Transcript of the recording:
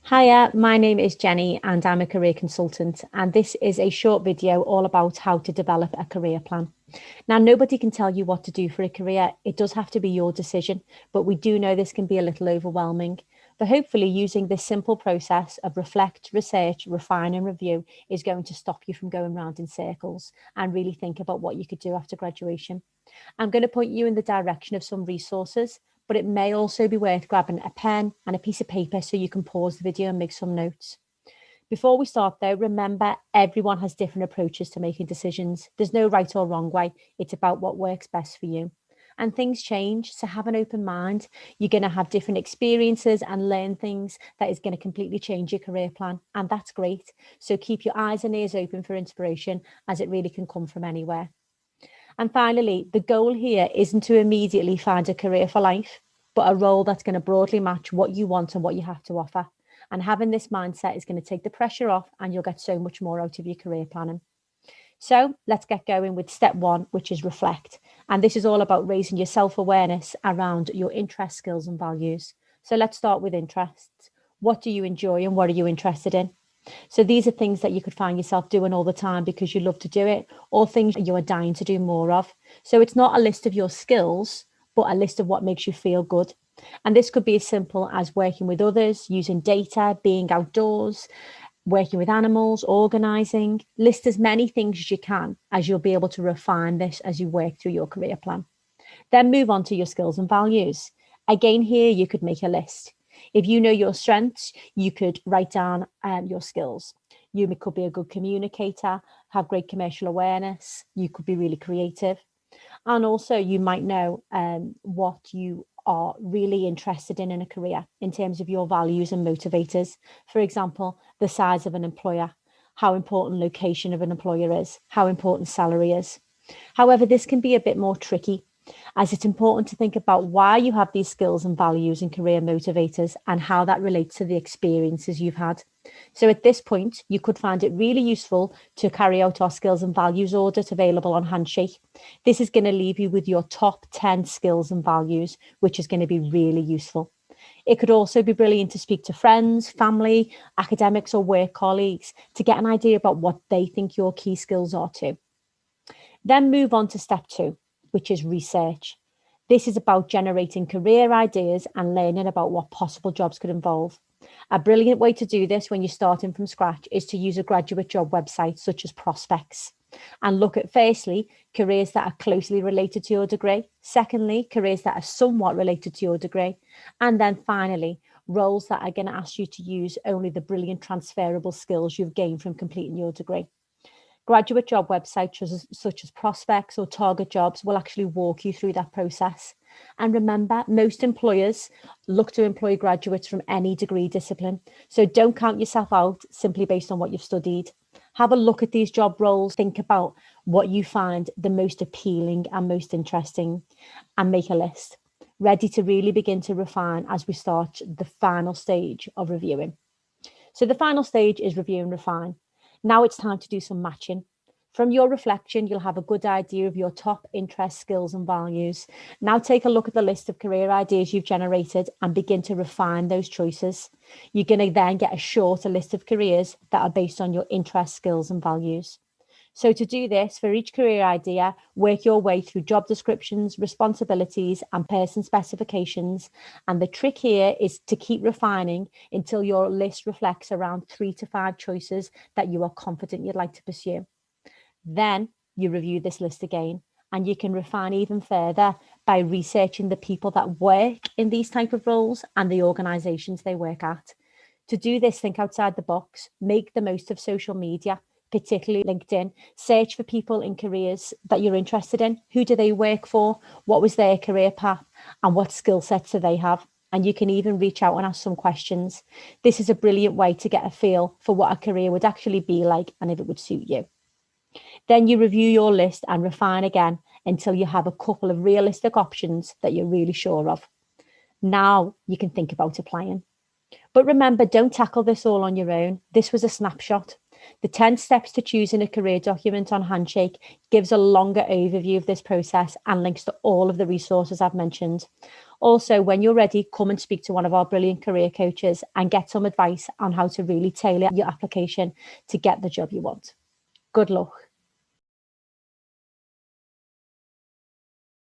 Hiya, my name is Jenny and I'm a career consultant, and this is a short video all about how to develop a career plan. Now, nobody can tell you what to do for a career. It does have to be your decision, but we do know this can be a little overwhelming. But hopefully using this simple process of reflect, research, refine and review is going to stop you from going round in circles and really think about what you could do after graduation. I'm going to point you in the direction of some resources, but it may also be worth grabbing a pen and a piece of paper so you can pause the video and make some notes. Before we start though, remember everyone has different approaches to making decisions. There's no right or wrong way. It's about what works best for you. And things change, so have an open mind. You're going to have different experiences and learn things that is going to completely change your career plan. And that's great. So keep your eyes and ears open for inspiration, as it really can come from anywhere. And finally, the goal here isn't to immediately find a career for life, but a role that's going to broadly match what you want and what you have to offer. And having this mindset is going to take the pressure off, and you'll get so much more out of your career planning. So let's get going with step one, which is reflect. And this is all about raising your self-awareness around your interests, skills and values. So let's start with interests. What do you enjoy and what are you interested in? So these are things that you could find yourself doing all the time because you love to do it, or things you are dying to do more of. So it's not a list of your skills, but a list of what makes you feel good. And this could be as simple as working with others, using data, being outdoors, working with animals, organizing. List as many things as you can, as you'll be able to refine this as you work through your career plan. Then move on to your skills and values. Again, here you could make a list. If you know your strengths, you could write down your skills. You could be a good communicator, have great commercial awareness. You could be really creative. And also you might know what you are really interested in a career in terms of your values and motivators. For example, the size of an employer, how important location of an employer is, how important salary is. However, this can be a bit more tricky, as it's important to think about why you have these skills and values and career motivators and how that relates to the experiences you've had. So at this point, you could find it really useful to carry out our skills and values audit available on Handshake. This is going to leave you with your top 10 skills and values, which is going to be really useful. It could also be brilliant to speak to friends, family, academics or work colleagues to get an idea about what they think your key skills are too. Then move on to step two, which is research. This is about generating career ideas and learning about what possible jobs could involve. A brilliant way to do this when you're starting from scratch is to use a graduate job website such as Prospects and look at, firstly, careers that are closely related to your degree. Secondly, careers that are somewhat related to your degree. And then finally, roles that are going to ask you to use only the brilliant transferable skills you've gained from completing your degree. Graduate job websites such as Prospects or Target Jobs will actually walk you through that process. And remember, most employers look to employ graduates from any degree discipline. So don't count yourself out simply based on what you've studied. Have a look at these job roles, think about what you find the most appealing and most interesting, and make a list, ready to really begin to refine as we start the final stage of reviewing. So the final stage is review and refine. Now it's time to do some matching. From your reflection, you'll have a good idea of your top interests, skills and values. Now take a look at the list of career ideas you've generated and begin to refine those choices. You're going to then get a shorter list of careers that are based on your interests, skills and values. So to do this, for each career idea, work your way through job descriptions, responsibilities and person specifications. And the trick here is to keep refining until your list reflects around 3 to 5 choices that you are confident you'd like to pursue. Then you review this list again, and you can refine even further by researching the people that work in these type of roles and the organizations they work at. To do this, think outside the box, make the most of social media, particularly LinkedIn. Search for people in careers that you're interested in. Who do they work for? What was their career path? And what skill sets do they have? And you can even reach out and ask some questions. This is a brilliant way to get a feel for what a career would actually be like and if it would suit you. Then you review your list and refine again until you have a couple of realistic options that you're really sure of. Now you can think about applying. But remember, don't tackle this all on your own. This was a snapshot. The 10 steps to choosing a career document on Handshake gives a longer overview of this process and links to all of the resources I've mentioned. Also, when you're ready, come and speak to one of our brilliant career coaches and get some advice on how to really tailor your application to get the job you want. Good luck.